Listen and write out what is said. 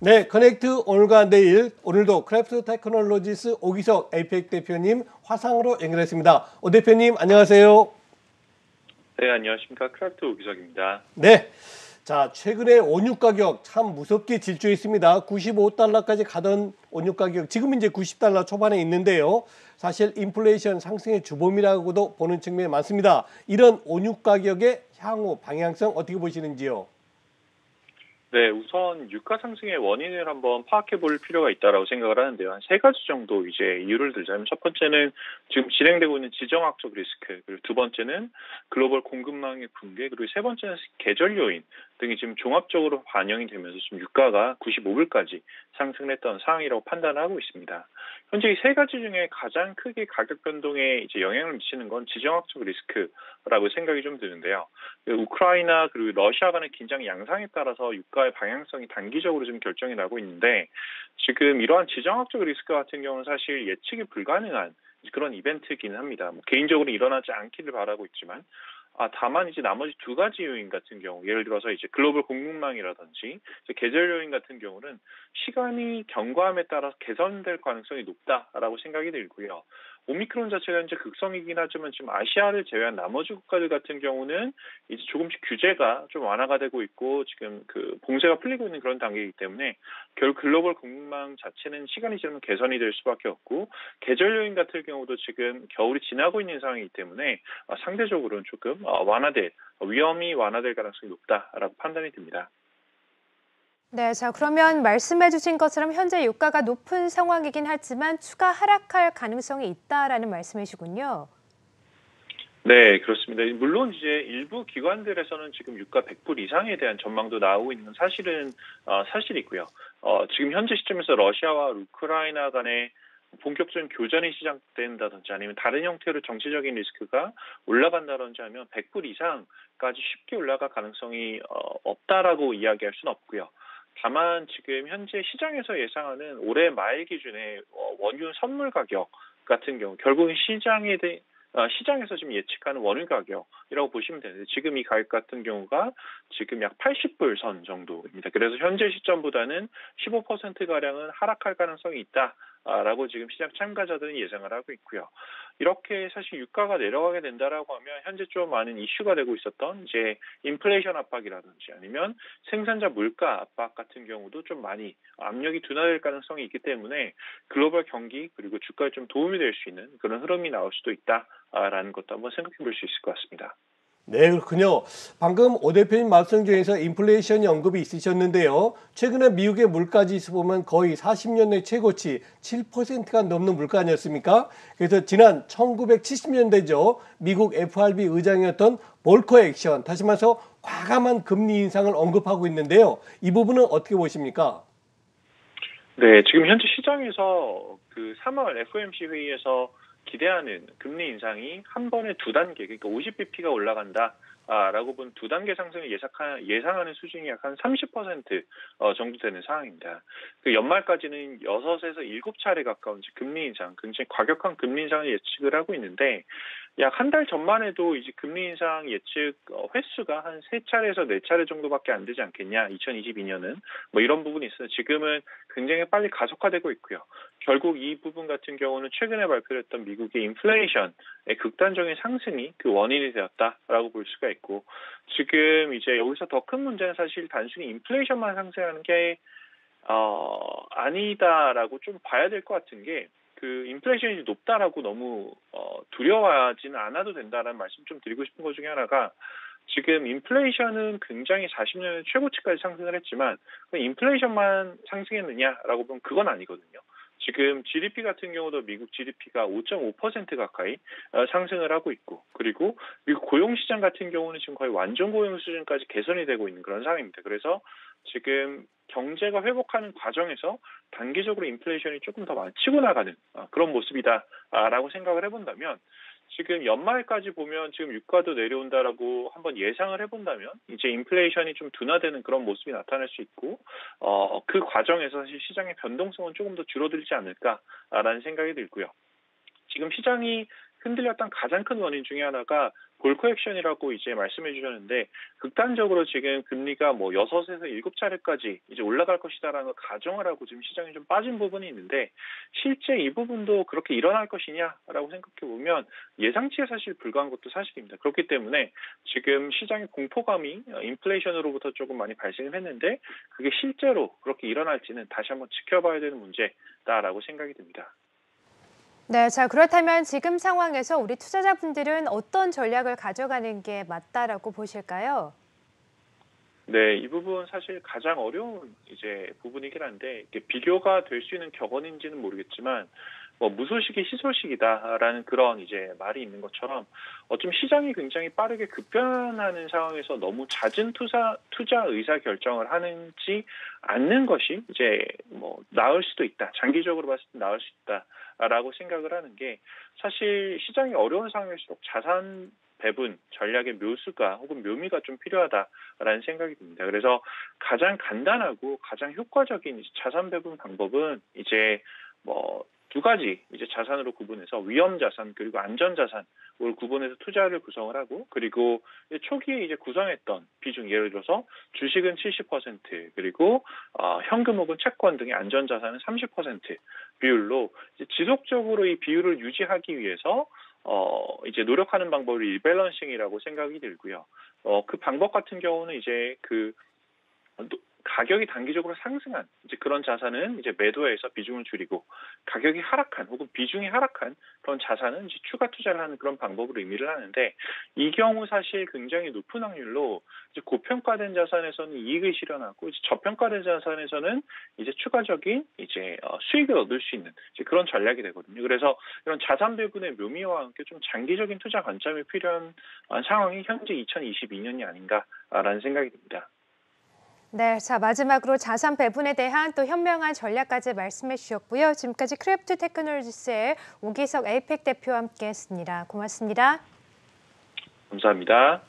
네, 커넥트 오늘과 내일 오늘도 크래프트 테크놀로지스 오기석 에이펙 대표님 화상으로 연결했습니다. 오 대표님 안녕하세요. 네, 안녕하십니까. 크래프트 오기석입니다. 네, 자 최근에 원유 가격 참 무섭게 질주했습니다. 95달러까지 가던 원유 가격 지금 이제 90달러 초반에 있는데요. 사실 인플레이션 상승의 주범이라고도 보는 측면이 많습니다. 이런 원유 가격의 향후 방향성 어떻게 보시는지요? 네, 우선 유가 상승의 원인을 한번 파악해 볼 필요가 있다고 생각을 하는데요. 한 세 가지 정도 이제 이유를 들자면 첫 번째는 지금 진행되고 있는 지정학적 리스크, 그리고 두 번째는 글로벌 공급망의 붕괴, 그리고 세 번째는 계절 요인 등이 지금 종합적으로 반영이 되면서 지금 유가가 95불까지 상승했던 상황이라고 판단하고 있습니다. 현재 이 세 가지 중에 가장 크게 가격 변동에 이제 영향을 미치는 건 지정학적 리스크라고 생각이 좀 드는데요. 우크라이나 그리고 러시아 간의 긴장 양상에 따라서 유가의 방향성이 단기적으로 좀 결정이 나고 있는데 지금 이러한 지정학적 리스크 같은 경우는 사실 예측이 불가능한 그런 이벤트이긴 합니다. 개인적으로 일어나지 않기를 바라고 있지만 다만 이제 나머지 두 가지 요인 같은 경우, 예를 들어서 이제 글로벌 공급망이라든지 계절 요인 같은 경우는 시간이 경과함에 따라서 개선될 가능성이 높다라고 생각이 들고요. 오미크론 자체가 현재 극성이긴 하지만 지금 아시아를 제외한 나머지 국가들 같은 경우는 이제 조금씩 규제가 좀 완화가 되고 있고 지금 그 봉쇄가 풀리고 있는 그런 단계이기 때문에 결국 글로벌 공급망 자체는 시간이 지나면 개선이 될 수밖에 없고 계절 요인 같은 경우도 지금 겨울이 지나고 있는 상황이기 때문에 상대적으로는 조금 위험이 완화될 가능성이 높다라고 판단이 듭니다. 네, 자, 그러면 말씀해 주신 것처럼 현재 유가가 높은 상황이긴 하지만 추가 하락할 가능성이 있다라는 말씀이시군요. 네, 그렇습니다. 물론 이제 일부 기관들에서는 지금 유가 100불 이상에 대한 전망도 나오고 있는 건 사실이고요. 지금 현재 시점에서 러시아와 우크라이나 간의 본격적인 교전이 시작된다든지 아니면 다른 형태로 정치적인 리스크가 올라간다든지 하면 100불 이상까지 쉽게 올라갈 가능성이 없다라고 이야기할 수는 없고요. 다만 지금 현재 시장에서 예상하는 올해 말 기준의 원유 선물 가격 같은 경우 결국은 시장에서 지금 예측하는 원유 가격이라고 보시면 되는데 지금 이 가격 같은 경우가 지금 약 80불 선 정도입니다. 그래서 현재 시점보다는 15%가량은 하락할 가능성이 있다라고 지금 시장 참가자들은 예상을 하고 있고요. 이렇게 사실 유가가 내려가게 된다라고 하면 현재 좀 많은 이슈가 되고 있었던 이제 인플레이션 압박이라든지 아니면 생산자 물가 압박 같은 경우도 좀 많이 압력이 둔화될 가능성이 있기 때문에 글로벌 경기 그리고 주가에 좀 도움이 될 수 있는 그런 흐름이 나올 수도 있다라는 것도 한번 생각해 볼 수 있을 것 같습니다. 네, 그렇군요. 방금 오 대표님 말씀 중에서 인플레이션이 언급이 있으셨는데요. 최근에 미국의 물가 지수 보면 거의 40년 내 최고치 7%가 넘는 물가 아니었습니까? 그래서 지난 1970년대죠. 미국 FRB 의장이었던 볼커 액션, 다시 말해서 과감한 금리 인상을 언급하고 있는데요. 이 부분은 어떻게 보십니까? 네, 지금 현재 시장에서 그 3월 FOMC 회의에서 기대하는 금리 인상이 한 번에 두 단계, 그러니까 50bp가 올라간다. 라고 본 두 단계 상승을 예상하는 수준이 약 한 30% 정도 되는 상황입니다. 그 연말까지는 6에서 7차례 가까운 금리 인상, 굉장히 과격한 금리 인상을 예측을 하고 있는데 약 한 달 전만 해도 이제 금리 인상 예측 횟수가 한 3차례에서 4차례 정도밖에 안 되지 않겠냐, 2022년은. 뭐 이런 부분이 있어요. 지금은 굉장히 빨리 가속화되고 있고요. 결국 이 부분 같은 경우는 최근에 발표했던 미국의 인플레이션의 극단적인 상승이 그 원인이 되었다라고 볼 수가 있고 지금 이제 여기서 더 큰 문제는 사실 단순히 인플레이션만 상승하는 게 아니다라고 좀 봐야 될 것 같은 게 그 인플레이션이 높다라고 너무 두려워하지는 않아도 된다라는 말씀 좀 드리고 싶은 것 중에 하나가 지금 인플레이션은 굉장히 40년의 최고치까지 상승을 했지만 인플레이션만 상승했느냐라고 보면 그건 아니거든요. 지금 GDP 같은 경우도 미국 GDP가 5.5% 가까이 상승을 하고 있고 그리고 미국 고용시장 같은 경우는 지금 거의 완전 고용 수준까지 개선이 되고 있는 그런 상황입니다. 그래서 지금 경제가 회복하는 과정에서 단기적으로 인플레이션이 조금 더 많이 치고 나가는 그런 모습이다라고 생각을 해본다면 지금 연말까지 보면 지금 유가도 내려온다라고 한번 예상을 해본다면 이제 인플레이션이 좀 둔화되는 그런 모습이 나타날 수 있고 그 과정에서 사실 시장의 변동성은 조금 더 줄어들지 않을까라는 생각이 들고요. 지금 시장이 흔들렸던 가장 큰 원인 중에 하나가 볼 코액션이라고 이제 말씀해 주셨는데, 극단적으로 지금 금리가 뭐 6에서 7차례까지 이제 올라갈 것이다라는 걸 가정을 하고 지금 시장이 좀 빠진 부분이 있는데, 실제 이 부분도 그렇게 일어날 것이냐라고 생각해 보면 예상치에 사실 불과한 것도 사실입니다. 그렇기 때문에 지금 시장의 공포감이 인플레이션으로부터 조금 많이 발생을 했는데, 그게 실제로 그렇게 일어날지는 다시 한번 지켜봐야 되는 문제다라고 생각이 듭니다. 네, 자, 그렇다면 지금 상황에서 우리 투자자분들은 어떤 전략을 가져가는 게 맞다라고 보실까요? 네, 이 부분 사실 가장 어려운 이제 부분이긴 한데, 이게 비교가 될 수 있는 격언인지는 모르겠지만, 뭐 무소식이 희소식이다라는 그런 이제 말이 있는 것처럼, 어쩜 시장이 굉장히 빠르게 급변하는 상황에서 너무 잦은 투자 의사 결정을 하는지 않는 것이 이제 뭐 나을 수도 있다. 장기적으로 봤을 때 나을 수 있다라고 생각을 하는 게, 사실 시장이 어려운 상황일수록 자산 배분 전략의 묘수가 혹은 묘미가 좀 필요하다라는 생각이 듭니다. 그래서 가장 간단하고 가장 효과적인 자산 배분 방법은 이제 뭐 두 가지 이제 자산으로 구분해서 위험 자산 그리고 안전 자산을 구분해서 투자를 구성을 하고, 그리고 초기에 이제 구성했던 비중, 예를 들어서 주식은 70% 그리고 현금 혹은 채권 등의 안전 자산은 30% 비율로 이제 지속적으로 이 비율을 유지하기 위해서 이제 노력하는 방법이 리밸런싱이라고 생각이 들고요. 그 방법 같은 경우는 이제 가격이 단기적으로 상승한 이제 그런 자산은 이제 매도해서 비중을 줄이고, 가격이 하락한 혹은 비중이 하락한 그런 자산은 이제 추가 투자를 하는 그런 방법으로 의미를 하는데, 이 경우 사실 굉장히 높은 확률로 이제 고평가된 자산에서는 이익을 실현하고, 이제 저평가된 자산에서는 이제 추가적인 이제 수익을 얻을 수 있는 이제 그런 전략이 되거든요. 그래서 이런 자산 배분의 묘미와 함께 좀 장기적인 투자 관점이 필요한 상황이 현재 2022년이 아닌가라는 생각이 듭니다. 네, 자, 마지막으로 자산 배분에 대한 또 현명한 전략까지 말씀해 주셨고요. 지금까지 크래프트 테크놀로지스의 오기석 에이펙 대표와 함께했습니다. 고맙습니다. 감사합니다.